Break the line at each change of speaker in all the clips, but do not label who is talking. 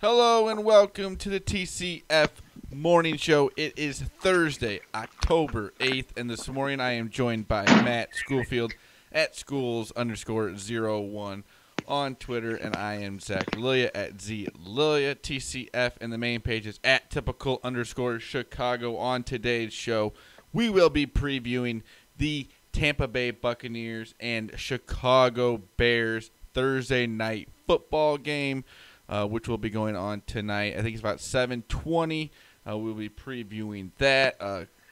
Hello and welcome to the TCF Morning Show. It is Thursday, October 8th, and this morning I am joined by Matt Schoolfield at schools_01 on Twitter, and I am Zach Lilia at ZLilia TCF, and the main page is at typical_Chicago. On today's show, we will be previewing the Tampa Bay Buccaneers and Chicago Bears Thursday night football game, which will be going on tonight. I think it's about 7:20. We'll be previewing that.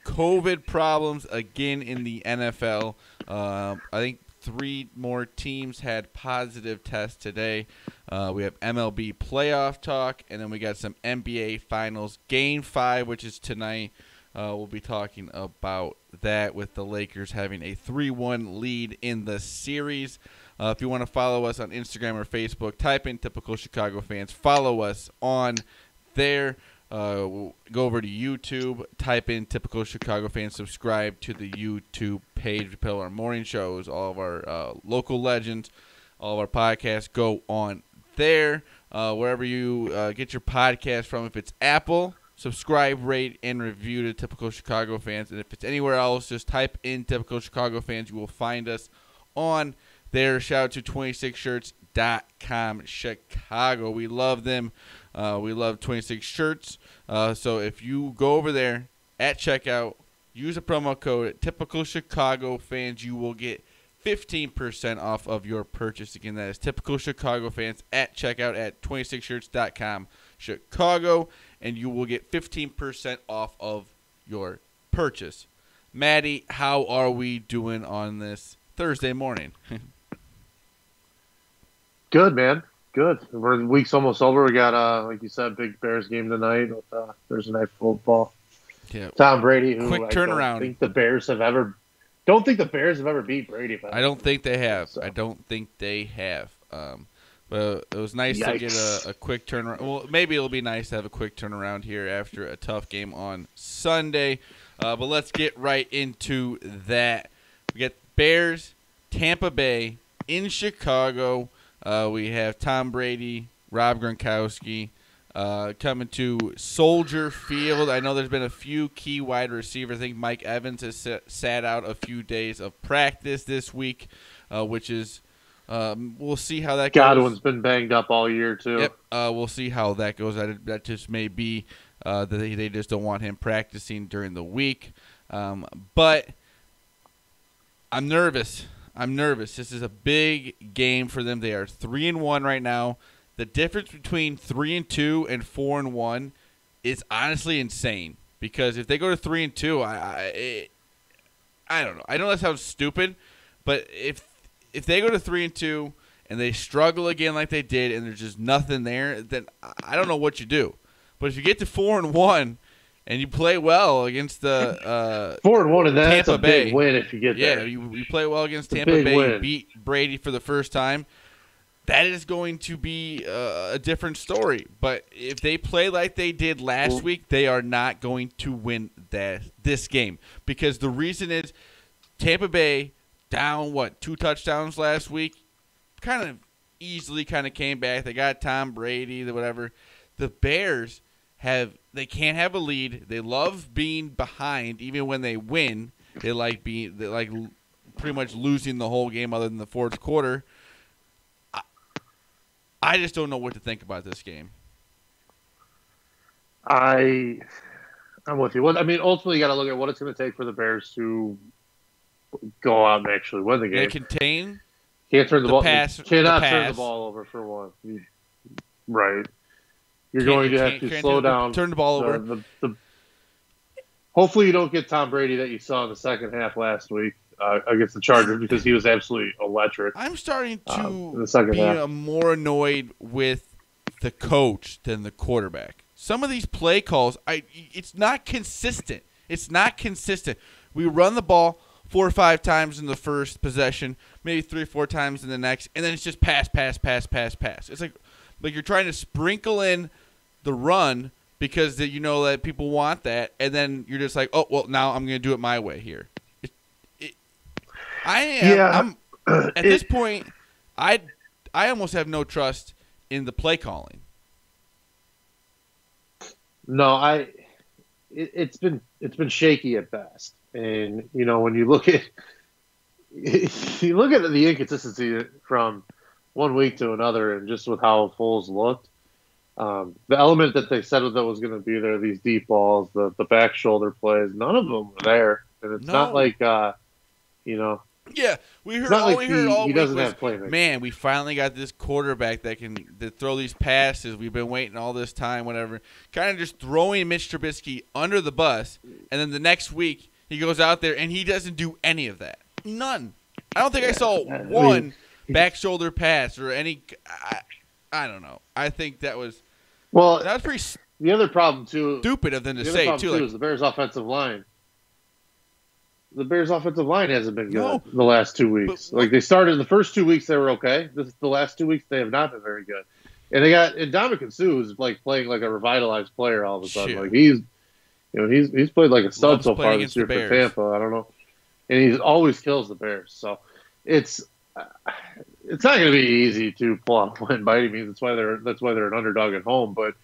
COVID problems again in the NFL. I think 3 more teams had positive tests today. We have MLB Playoff talk, and then we got some NBA Finals Game 5, which is tonight. We'll be talking about that with the Lakers having a 3-1 lead in the series. If you want to follow us on Instagram or Facebook, type in Typical Chicago Fans. Follow us on there. Go over to YouTube, type in Typical Chicago Fans. Subscribe to the YouTube page. We put our morning shows, all of our local legends, all of our podcasts go on there. Wherever you get your podcast from, if it's Apple, subscribe, rate, and review to Typical Chicago Fans. And if it's anywhere else, just type in Typical Chicago Fans. You will find us on there. Shout out to 26shirts.com Chicago. We love them. We love 26 shirts. So if you go over there at checkout, use a promo code Typical Chicago Fans, you will get 15% off of your purchase. Again, that is Typical Chicago Fans at checkout at 26shirts.com Chicago, and you will get 15% off of your purchase. Maddie, how are we doing on this Thursday morning?
Good, man. Good. The week's almost over. We got, like you said, big Bears game tonight with Thursday night football.
Yeah.
Tom Brady, who
Quick turnaround.
Don't think the Bears have ever beat Brady.
I don't think they have.
So.
I don't think they have. But it was nice to get a quick turnaround. Well, maybe it'll be nice to have a quick turnaround here after a tough game on Sunday. But let's get right into that. We got Bears, Tampa Bay, in Chicago. We have Tom Brady, Rob Gronkowski coming to Soldier Field. I know there's been a few key wide receivers. I think Mike Evans has sat out a few days of practice this week, which is we'll see how that goes.
Godwin's been banged up all year, too.
Yep, we'll see how that goes. That just may be that they just don't want him practicing during the week. But I'm nervous. This is a big game for them. They are 3-1 right now. The difference between 3-2 and 4-1 is honestly insane. Because if they go to 3-2, I don't know. I know that sounds stupid, but if they go to 3-2 and they struggle again like they did, and there's just nothing there, then I don't know what you do. But if you get to 4-1 and you play well against the
4-1, and that's
Tampa
a big
Bay
win if you get there.
Yeah, you play well against Tampa Bay,
win.
Beat Brady for the first time. That is going to be a different story. But if they play like they did last week, they are not going to win this game. Because the reason is Tampa Bay down, 2 touchdowns last week, kind of easily came back. They got Tom Brady, whatever. The Bears they can't have a lead. They love being behind, even when they win. They like pretty much losing the whole game, other than the fourth quarter. I just don't know what to think about this game.
I'm with you. I mean, ultimately, you got to look at what it's going to take for the Bears to go out and actually win the game.
They contain.
Can't turn the ball.
Pass.
Cannot turn the ball over for one. Right. You're going to have to slow down.
Turn the ball over.
Hopefully you don't get Tom Brady that you saw in the second half last week against the Chargers, because he was absolutely electric.
I'm starting to
be
more annoyed with the coach than the quarterback. Some of these play calls, it's not consistent. We run the ball 4 or 5 times in the first possession, maybe 3 or 4 times in the next, and then it's just pass. It's like you're trying to sprinkle in the run because you know that people want that, and then you're just like, oh, well, now I'm going to do it my way here. At this point, I almost have no trust in the play calling.
No, it's been shaky at best. And when you look at the inconsistency from one week to another, and just with how Foles looked, the element that they said that was going to be there, these deep balls, the back shoulder plays, none of them were there. And it's not
No.
like you know,
Yeah,
it's not like
we heard all
he
week
doesn't
was,
have playmakers.
man, we finally got this quarterback that can throw these passes. We've been waiting all this time, whatever. Kind of just throwing Mitch Trubisky under the bus, and then the next week he goes out there and he doesn't do any of that. None. I don't think I saw one back shoulder pass or any. I don't know. I think that was pretty
the other problem too.
stupid of them to
The other
say
problem
too.
too
Like,
is the Bears' offensive line. The Bears' offensive line hasn't been good
No.
the last 2 weeks.
But-
Like they started the first 2 weeks, they were okay. The last 2 weeks, they have not been very good. And Ndamukong Suh is like playing like a revitalized player all of a sudden.
Shit.
Like he's played like a stud
Loves
so
playing
far
against
this year
the
for
Bears.
Tampa. I don't know, and he always kills the Bears. So it's not going to be easy to pull off a win by any means. That's why they're an underdog at home. But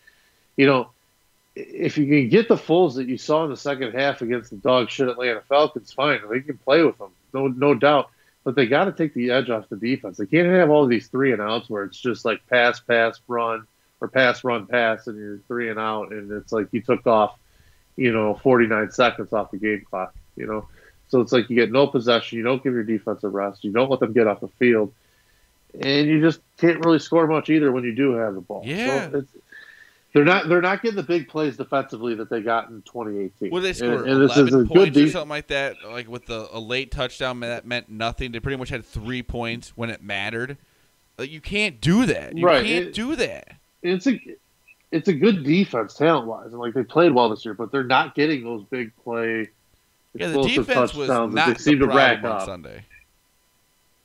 if you can get the Foles that you saw in the second half against the dog shit Atlanta Falcons, fine. They can play with them, no doubt. But they got to take the edge off the defense. They can't have all these 3 and outs where it's just like pass, run, or pass, run, pass, and you're 3 and out, and it's like you took off, 49 seconds off the game clock. So it's like you get no possession. You don't give your defense a rest. You don't let them get off the field, and you just can't really score much either when you do have the ball.
Yeah.
So they're not getting the big plays defensively that they got in 2018.
Would they score
and this is
11
a
points
good
or something like that? Like with a late touchdown that meant nothing. They pretty much had 3 points when it mattered. Like you can't do that. You can't do that.
It's a good defense talent wise, and like they played well this year, but they're not getting those big play.
Yeah, the
explosive
defense was
touchdowns that
not
they seem
the
to rack
problem on
up.
Sunday.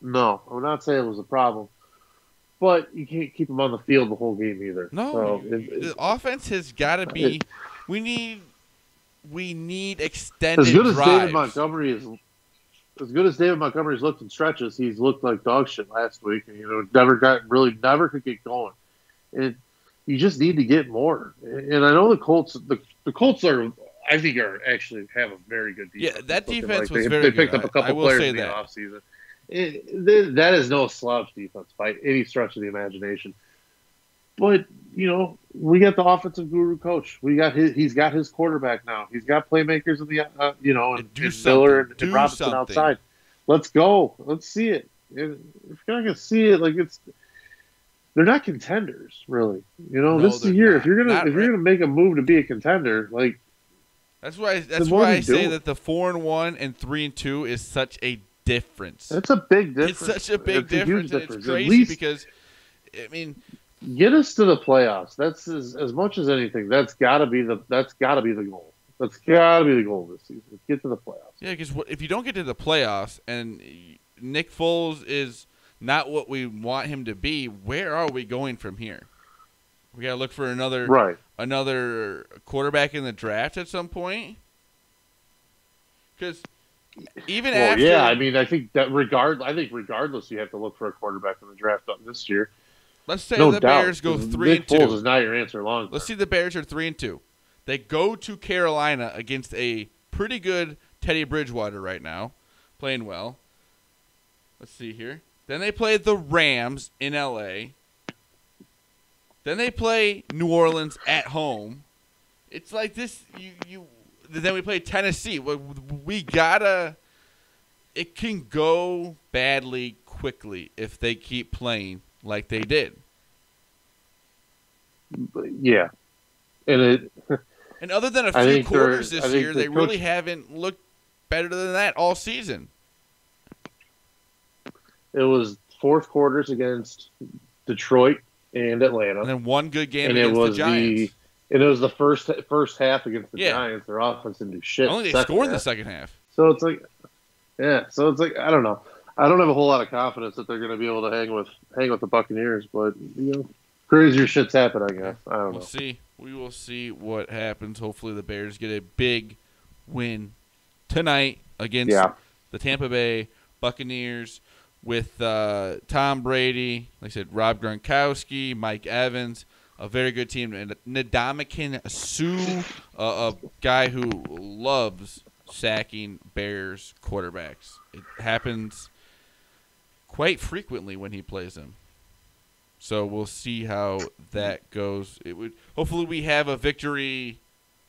No, I would not say it was a problem, but you can't keep them on the field the whole game either.
No,
So
the offense has got to be. We need extended
as good as
drives.
David Montgomery is. As good as David Montgomery's looked in stretches, he's looked like dog shit last week, and never could get going. And you just need to get more. And I know the Colts. The Colts are actually have a very good defense.
Yeah, that defense was
they
very
picked
good.
up a couple
I will
players
say
in the
that.
offseason. That is no slouch defense by any stretch of the imagination. But we got the offensive guru coach. He's got his quarterback now. He's got playmakers in the and Miller and Robinson outside. Let's go. Let's see it. If you're not gonna see it, they're not contenders, really. This is the year. If you're gonna make a move to be a contender,
that's why
what
I
are
say
you
that the 4-1 and 3-2 is such a difference.
it's a big difference.
It's such a big difference.
Huge
And it's
At
crazy
least
because, I mean,
get us to the playoffs. That's as much as anything. That's got to be the goal. That's got to be the goal this season. Get to the playoffs.
yeah, because if you don't get to the playoffs and Nick Foles is not what we want him to be, where are we going from here? We got to look for another quarterback in the draft at some point. Because even after,
yeah, I mean, I think regardless, you have to look for a quarterback in the draft this year.
let's say
No
the
doubt.
Bears go 3-2.
Nick Foles is not your answer long term.
Let's see the Bears are 3-2. They go to Carolina against a pretty good Teddy Bridgewater right now, playing well. Let's see here. Then they play the Rams in LA. Then they play New Orleans at home. It's like this. Then we play Tennessee. We gotta. It can go badly quickly if they keep playing like they did.
Yeah, and
other than a few quarters this year, they really haven't looked better than that all season.
it was fourth quarters against Detroit and Atlanta,
And then one good game
and
against the Giants.
And it was the first half against the Giants. Their offense didn't do shit.
Only they scored in the second half.
So it's like, I don't know. I don't have a whole lot of confidence that they're going to be able to hang with the Buccaneers, but crazier shit's happen, I guess. I don't know.
We'll see. We will see what happens. Hopefully, the Bears get a big win tonight against the Tampa Bay Buccaneers with Tom Brady, like I said, Rob Gronkowski, Mike Evans, a very good team. And Ndamukong Suh, a guy who loves sacking Bears quarterbacks. It happens quite frequently when he plays them. So we'll see how that goes. Hopefully we have a victory.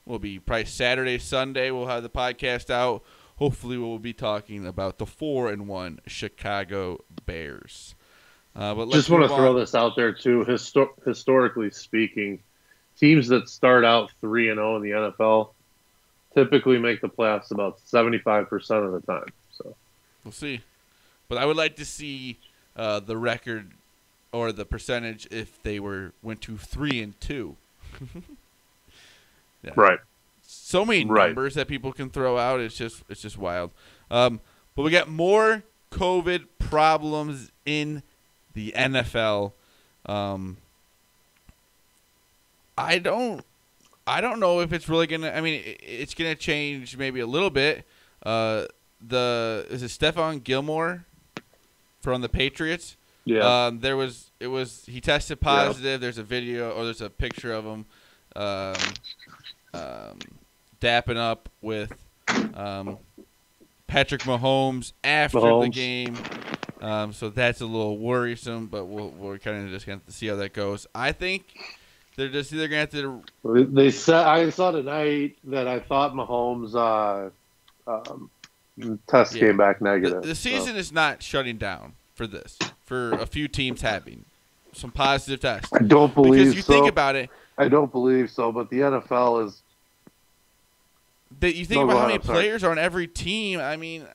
Will be probably Saturday, Sunday. We'll have the podcast out. Hopefully we'll be talking about the 4-1 Chicago Bears. But
just want to throw this out there too. Historically speaking, teams that start out 3-0 in the NFL typically make the playoffs about 75% of the time. So
we'll see. But I would like to see the record or the percentage if they went to 3-2. Yeah.
Right.
So many numbers that people can throw out. It's just wild. But we got more COVID problems in the NFL. I don't know if it's really gonna. I mean, it's gonna change maybe a little bit. Is it Stephon Gilmore from the Patriots?
Yeah.
He tested positive. Yeah. There's a video or there's a picture of him dapping up with Patrick Mahomes after the game. So that's a little worrisome, but we're kind of just going to have to see how that goes. I think they're just either going to have to.
They said I saw tonight that I thought Mahomes' test came back negative.
The season is not shutting down for this. For a few teams having some positive tests.
I don't believe so.
Because you think about it.
I don't believe so, but the NFL is.
You think about how many players are on every team. I mean,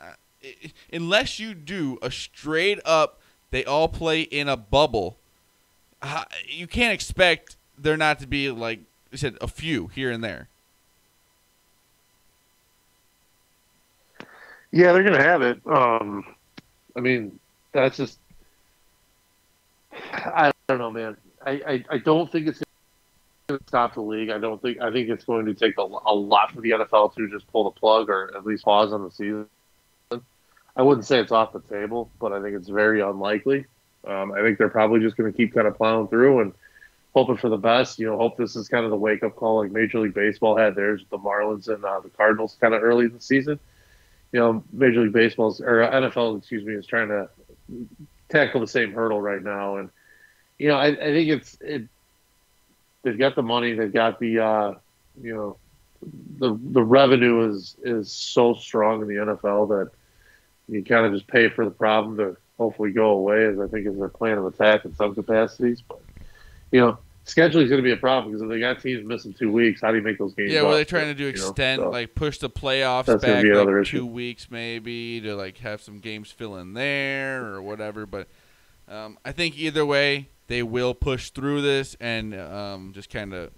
unless you do a straight up, they all play in a bubble, you can't expect there not to be, like I said, a few here and there.
Yeah, they're going to have it. I mean, that's just. I don't know, man. I don't think it's going to stop the league. I think it's going to take a lot for the NFL to just pull the plug or at least pause on the season. I wouldn't say it's off the table, but I think it's very unlikely. I think they're probably just going to keep kind of plowing through and hoping for the best. Hope this is kind of the wake-up call like Major League Baseball had theirs with the Marlins and the Cardinals kind of early in the season. Major League Baseball's or NFL, is trying to tackle the same hurdle right now, and I think they've got the money, they've got the the revenue is so strong in the NFL that you kind of just pay for the problem to hopefully go away, as I think is their plan of attack in some capacities. But scheduling is going to be a problem because if they got teams missing 2 weeks, how do you make those games?
Yeah, what are they trying to do? Extend, push the playoffs back like 2 weeks maybe to have some games fill in there or whatever. But I think either way, they will push through this and just kind of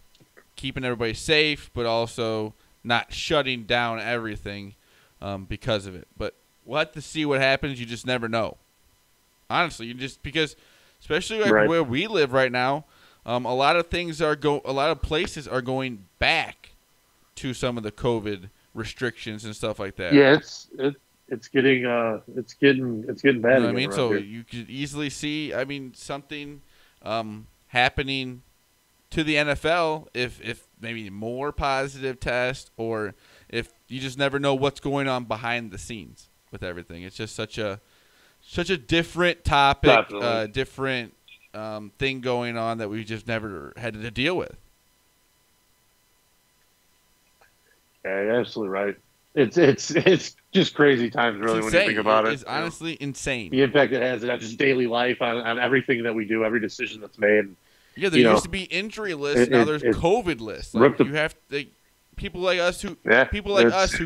keeping everybody safe, but also not shutting down everything because of it. But we'll have to see what happens. You just never know. Honestly, because especially where we live right now, a lot of places are going back to some of the COVID restrictions and stuff like that.
Yeah, it's getting bad.
You know what I mean? So here. You could easily see, something happening to the NFL if maybe more positive tests, or if you just never know what's going on behind the scenes with everything. It's just such a different topic, different thing going on that we just never had to deal with.
Yeah, you're absolutely right. It's just crazy times, really, when you think about it.
It's honestly insane.
The impact it has on just daily life, on everything that we do, every decision that's made.
Yeah, there used to be injury lists. Now there's COVID lists. You have people like us who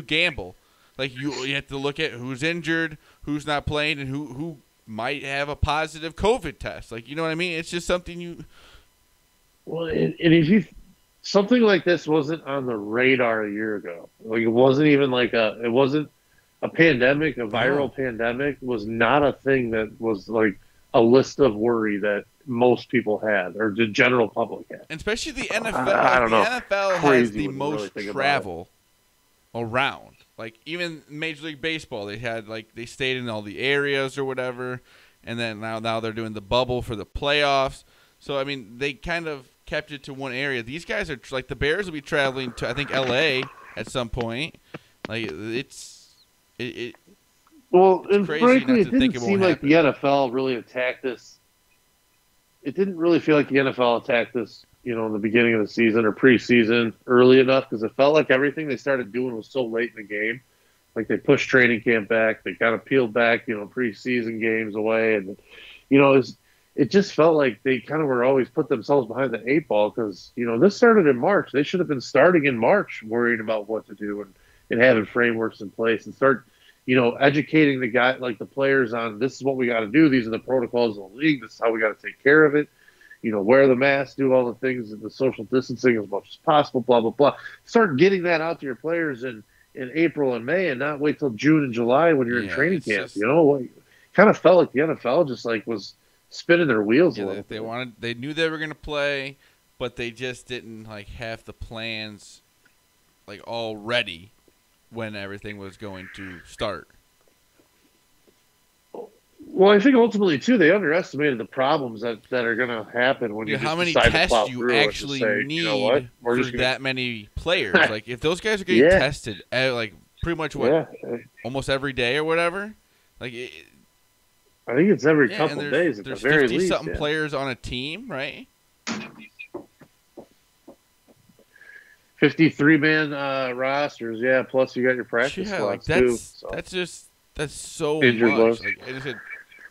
gamble. You have to look at who's injured, who's not playing, and who might have a positive COVID test. You know what I mean? It's just something you.
Well, and if something like this wasn't on the radar a year ago. It wasn't even it wasn't a pandemic, a viral pandemic was not a thing that was a list of worry that most people had or the general public had.
And especially the NFL.
I don't know.
The NFL has the most travel around. Even Major League Baseball, they had they stayed in all the areas or whatever, and then now they're doing the bubble for the playoffs. So they kind of kept it to one area. These guys are like the Bears will be traveling to I think L.A. at some point. Like
Well,
it's
and
crazy
frankly,
not
it
to think
didn't
it
seem
won't
like
happen.
the NFL really attacked this. It didn't really feel like the NFL attacked this, in the beginning of the season or preseason early enough because it felt like everything they started doing was so late in the game. Like they pushed training camp back, they kind of peeled back, preseason games away, and it just felt like they kind of were always put themselves behind the eight ball because this started in March. They should have been starting in March, worrying about what to do and having frameworks in place and start educating the players on this is what we got to do. These are the protocols of the league. This is how we got to take care of it. Wear the mask, do all the things, the social distancing as much as possible, blah, blah, blah. Start getting that out to your players in April and May and not wait till June and July when you're in training camp. Kind of felt like the NFL just was spinning their wheels a little bit.
They knew they were going to play, but they just didn't have the plans all ready when everything was going to start.
Well, I think ultimately too they underestimated the problems that are going to happen when you
how
just
many
decide
tests
to plow
you
through
actually
and say,
need
for
that many players. If those guys are getting tested pretty much almost every day or whatever,
I think it's every couple
of
days at
there's
the very
50
least.
Something players on a team, right?
53-man rosters, plus you got your practice squads too. So.
That's so
injured
much.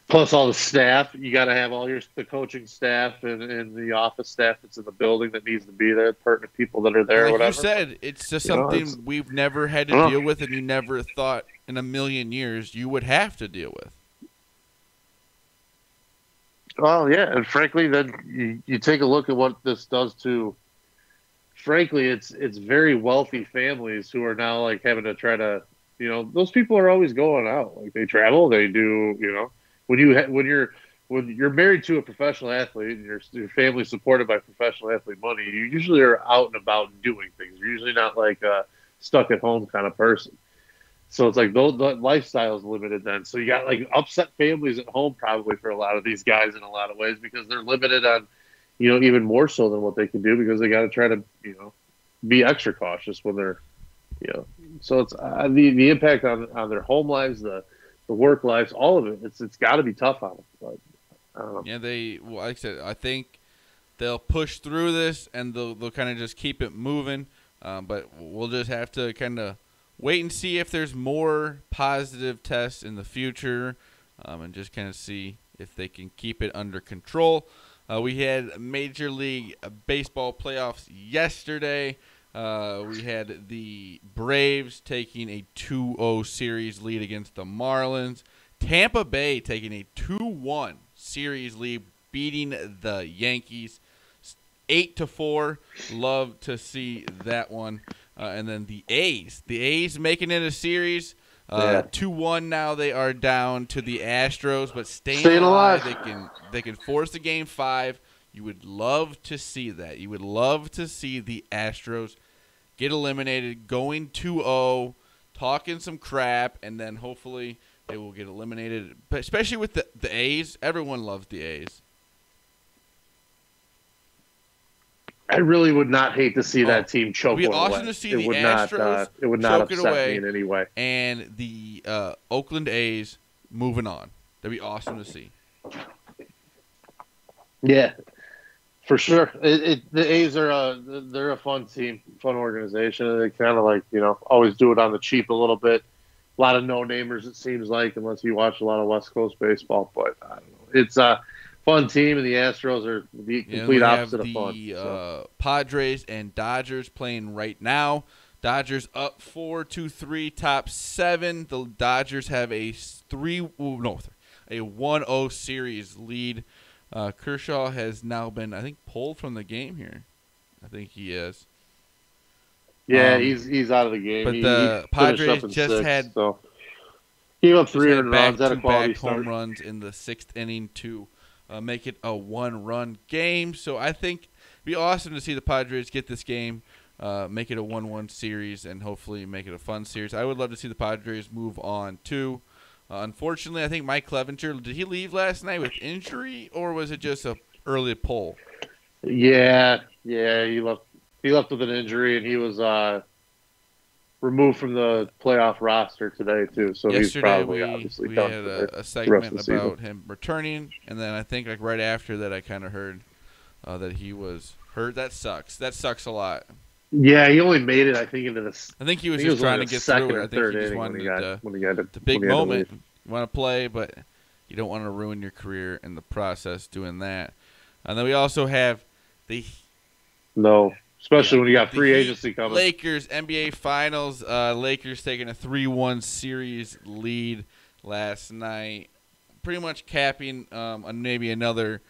Plus all the staff, you got to have all the coaching staff and the office staff that's in the building that needs to be there, pertinent people that are there.
Like
whatever.
You said, it's just something we've never had to deal with, and you never thought in a million years you would have to deal with.
Well, yeah, and frankly, then you take a look at what this does to. Frankly, it's very wealthy families who are now having to try to, those people are always going out. They travel, they do, when you're married to a professional athlete and your family's supported by professional athlete money, you usually are out and about and doing things. You're usually not a stuck at home kind of person. So it's the lifestyle is limited then. So you got upset families at home probably for a lot of these guys in a lot of ways because they're limited on, even more so than what they can do because they got to try to, be extra cautious when they're, So it's the impact on their home lives, the work lives, all of it. It's got to be tough on them. But I don't know.
Yeah, like I said, I think they'll push through this and they'll kind of just keep it moving. But we'll just have to kind of wait and see if there's more positive tests in the future, and just kind of see if they can keep it under control. We had Major League Baseball playoffs yesterday. We had the Braves taking a 2-0 series lead against the Marlins. Tampa Bay taking a 2-1 series lead, beating the Yankees 8-4. Love to see that one. And then the A's making it a series. 2-1 now. They are down to the Astros, but staying alive. They can force a game 5. You would love to see that. You would love to see the Astros get eliminated, going 2-0, talking some crap, and then hopefully they will get eliminated. But especially with the A's, everyone loves the A's.
I really would not hate to see that team choke one away.
It would be awesome to see the Astros
it would not
choke it
upset
away
me in any way.
And the Oakland A's moving on. That'd be awesome to see.
Yeah, for sure. The A's are they're a fun team, fun organization. They kind of always do it on the cheap a little bit. A lot of no-namers, it seems like, unless you watch a lot of West Coast baseball. But I don't know. It's a fun team, and the Astros are the complete opposite of fun.
The Padres and Dodgers playing right now. Dodgers up 4-3, top 7. The Dodgers have a 1-0 series lead. Kershaw has now been, I think, pulled from the game here. I think he is.
Yeah, he's out of the game.
But
he
the Padres just
had gave up 300 runs, had a quality start.
Home runs in the 6th inning to make it a 1-run game. So I think it'd be awesome to see the Padres get this game, make it a 1-1 series, and hopefully make it a fun series. I would love to see the Padres move on too. Unfortunately, I think Mike Clevenger, did he leave last night with injury, or was it just a early pull?
Yeah, yeah, he left. He left with an injury, and he was removed from the playoff roster today too. So he's
Yesterday
probably
we
obviously
we
done
had
for
a
the rest of
segment
the season.
about him returning, and then I think like right after that I kind of heard that he was hurt. That sucks. That sucks a lot.
Yeah, he only made it, I think, into this.
I think he
I
was
think it
just
was only
trying
the
to get through
second
it.
or
I think he
third
just
inning when he
wanted
got
the,
when he got to,
the big
when he had to
moment.
leave.
You want to play, but you don't want to ruin your career in the process doing that. And then we also have the
No, especially when you got
the
free
Heat
agency coming.
Lakers NBA Finals. Lakers taking a 3-1 series lead last night, pretty much capping maybe another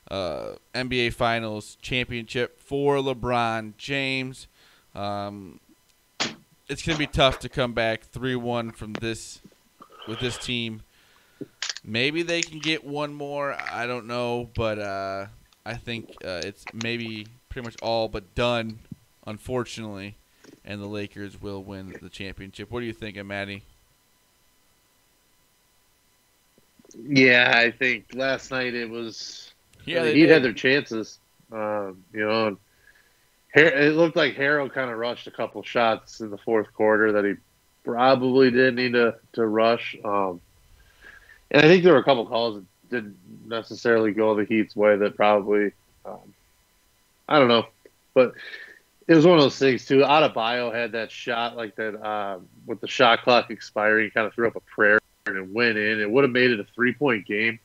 NBA Finals championship for LeBron James. It's gonna be tough to come back 3-1 from this with this team. Maybe they can get one more. I don't know, but I think it's maybe pretty much all but done, unfortunately, and the Lakers will win the championship. What are you thinking, Maddie?
Yeah, I think last night it was.
Yeah,
The
they
Heat had
did.
their chances. And it looked like Harrell kind of rushed a couple shots in the fourth quarter that he probably didn't need to rush. And I think there were a couple calls that didn't necessarily go the Heat's way that probably, I don't know, but it was one of those things too. Adebayo had that shot like that with the shot clock expiring, kind of threw up a prayer and it went in. It would have made it a 3-point game,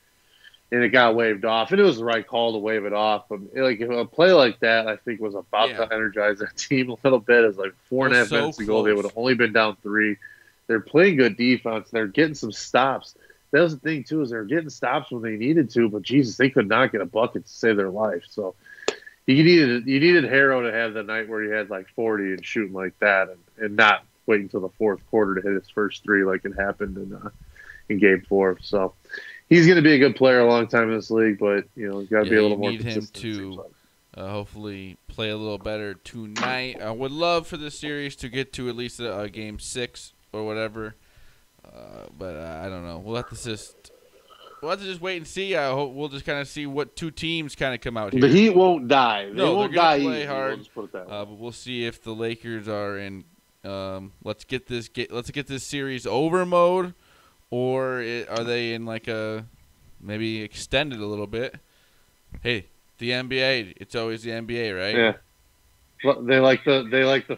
and it got waved off. And it was the right call to wave it off. But like a play like that, I think was about
Yeah.
to energize that team a little bit. As like four and a half
So
minutes ago, they
close.
would have only been down 3. They're playing good defense. They're getting some stops. That was the thing too, is they were getting stops when they needed to, but Jesus, they could not get a bucket to save their life. So you needed Harrow to have the night where he had like 40 and shooting like that, and not wait until the fourth quarter to hit his first 3 like it happened in Game 4. So he's going to be a good player a long time in this league, but he's got to be a little more
need him
consistent.
to hopefully play a little better tonight. I would love for this series to get to at least a Game 6 or whatever. But I don't know. We'll have to just wait and see. I hope we'll just kind of see what two teams kind of come out here.
The Heat won't die. They
No,
won't
they're gonna
die
play
easy.
hard.
We'll just put it that way.
But we'll see if the Lakers are in. Let's get this series over mode, or are they in like a maybe extended a little bit? Hey, the NBA. It's always the NBA, right?
Yeah. They like the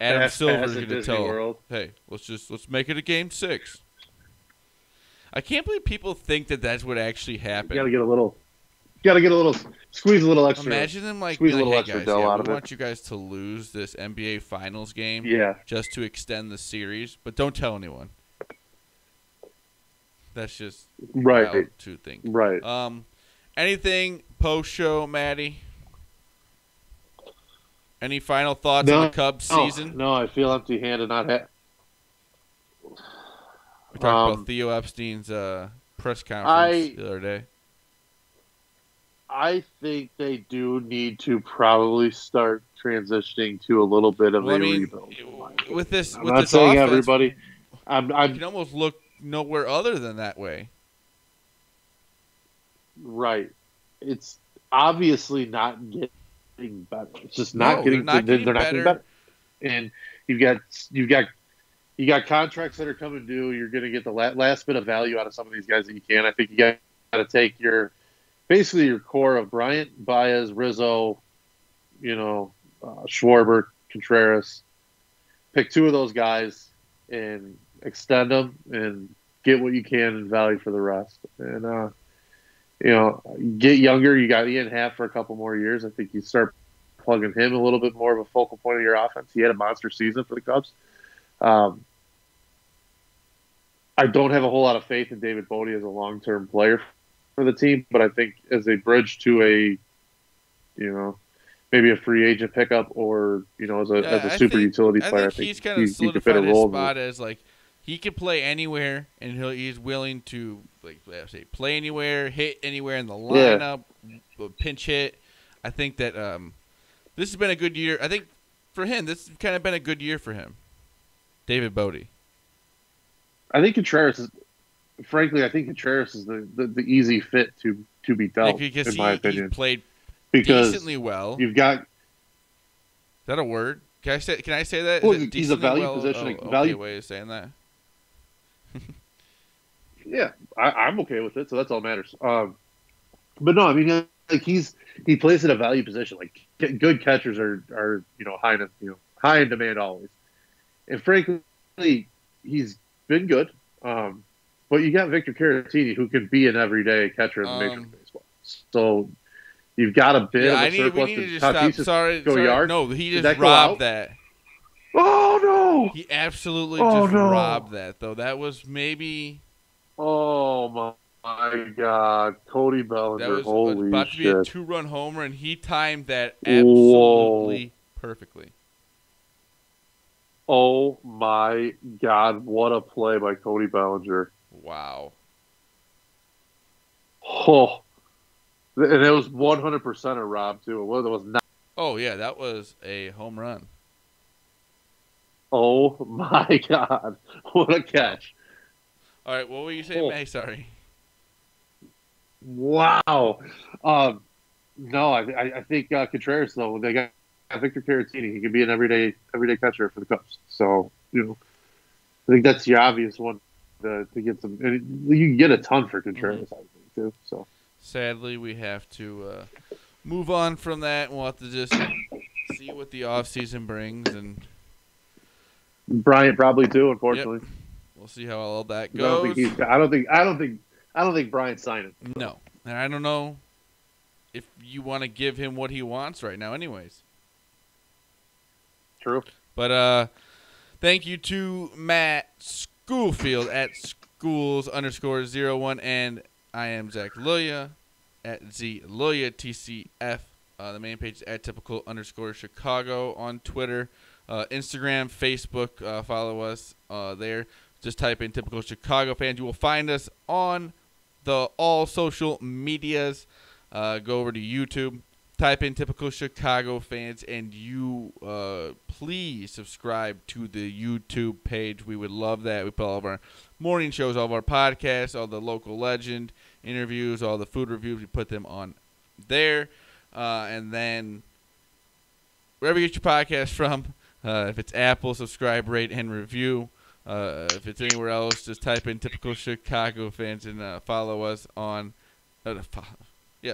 Adam
fast
Silver's
pass in
gonna
Disney
tell.
World.
Hey, let's make it a Game 6. I can't believe people think that that's what actually happened.
You gotta get a little, squeeze a little extra.
Imagine them like
squeeze
being
a
like,
little
hey
extra
guys,
dough
yeah,
out
we
of it.
want you guys to lose this NBA Finals game
Yeah.
just to extend the series, but don't tell anyone. That's just
Right.
wild to think.
Right.
Anything post show, Maddie? Any final thoughts on the Cubs season?
No, I feel empty-handed.
We talked about Theo Epstein's press conference the other day.
I think they do need to probably start transitioning to a little bit of a rebuild.
With this,
I'm
with
not
this
saying
offense,
everybody.
you can almost look nowhere other than that way.
Right. It's obviously not getting better. It's just not getting.
They're not getting better.
And you got contracts that are coming due. You're going to get the last bit of value out of some of these guys that you can. I think you got to take basically your core of Bryant, Baez, Rizzo, Schwarber, Contreras. Pick 2 of those guys and extend them and get what you can in value for the rest. And get younger. You got Ian Happ for a couple more years. I think you start plugging him a little bit more of a focal point of your offense. He had a monster season for the Cubs. I don't have a whole lot of faith in David Bodie as a long-term player for the team, but I think as a bridge to maybe a free agent pickup or as a super utility player, I think
he's kind of solidified his spot as like he can play anywhere, and he's willing to play anywhere, hit anywhere in the lineup, pinch hit. I think that this has been a good year. I think for him, this has kind of been a good year for him, David Bodie.
I think Contreras is the easy fit to be dealt,
because
in my opinion.
He's played
because
decently well.
you've got.
Is that a word? Can I say that?
Well,
Is it
he's a value
well?
positioning.
Okay,
Value.
way of saying that.
Yeah, I'm okay with it. So that's all that matters. But no, I mean, like he plays at a value position. Like good catchers are high in demand always. And frankly, he's been good. But you got Victor Caratini, who can be an everyday catcher in the Major League Baseball. So you've got a bit of a surplus.
We need to stop. Sorry.
Yard.
No, he just robbed that.
Oh no!
He absolutely robbed that, though. That was maybe.
Oh my God, Cody Bellinger!
That was
Holy
about to be
shit.
a 2-run homer, and he timed that absolutely perfectly.
Oh my God, what a play by Cody Bellinger.
Wow.
Oh. And it was 100% a rob, too. It was not.
Oh, yeah, that was a home run.
Oh my God. What a catch.
All right, what were you saying, May? Sorry.
Wow. No, I think Contreras, though, they got Victor Caratini. He could be an everyday catcher for the Cubs. So, I think that's the obvious one to get some. And you can get a ton for Contreras, I think, too. So
sadly, we have to move on from that. We'll have to just see what the offseason brings. And
Bryant probably too, unfortunately.
Yep. We'll see how all that goes.
I don't think Bryant's signing.
No, and I don't know if you want to give him what he wants right now, anyways.
True.
But thank you to Matt Schoolfield at schools_01, and I am Zach Lulia at ZLulia TCF. The main page is at typical_Chicago on Twitter, Instagram, Facebook. Follow us there. Just type in Typical Chicago Fans. You will find us on the all social medias. Go over to YouTube. Type in Typical Chicago Fans, and you please subscribe to the YouTube page. We would love that. We put all of our morning shows, all of our podcasts, all the local legend interviews, all the food reviews. We put them on there. And then wherever you get your podcast from, if it's Apple, subscribe, rate, and review. If it's anywhere else, just type in Typical Chicago Fans and follow us on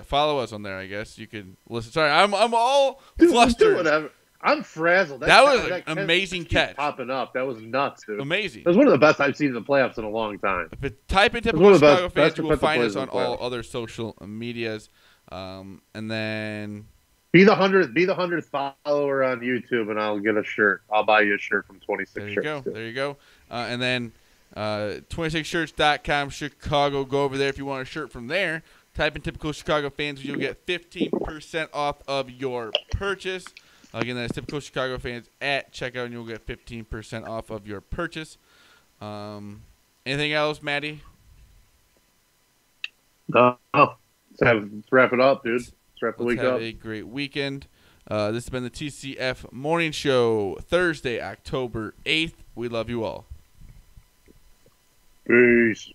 follow us on there, I guess. You can listen. Sorry, I'm all flustered.
Whatever. I'm frazzled.
That was an amazing catch.
Popping up. That was nuts, dude.
Amazing.
It was one of the best I've seen in the playoffs in a long time.
If you type in Typical Chicago Fans, you will find us on all other social medias. And then
be the 100th follower on YouTube, and I'll get a shirt. I'll buy you a shirt from 26 Shirts.
There you go. And then 26shirts.com Chicago. Go over there if you want a shirt from there. Type in Typical Chicago Fans, and you'll get 15% off of your purchase. Again, that's Typical Chicago Fans at checkout, and you'll get 15% off of your purchase. Anything else, Maddie?
No. Let's wrap it up, dude. Let's wrap the week up.
Have a great weekend. This has been the TCF Morning Show, Thursday, October 8th. We love you all.
Peace.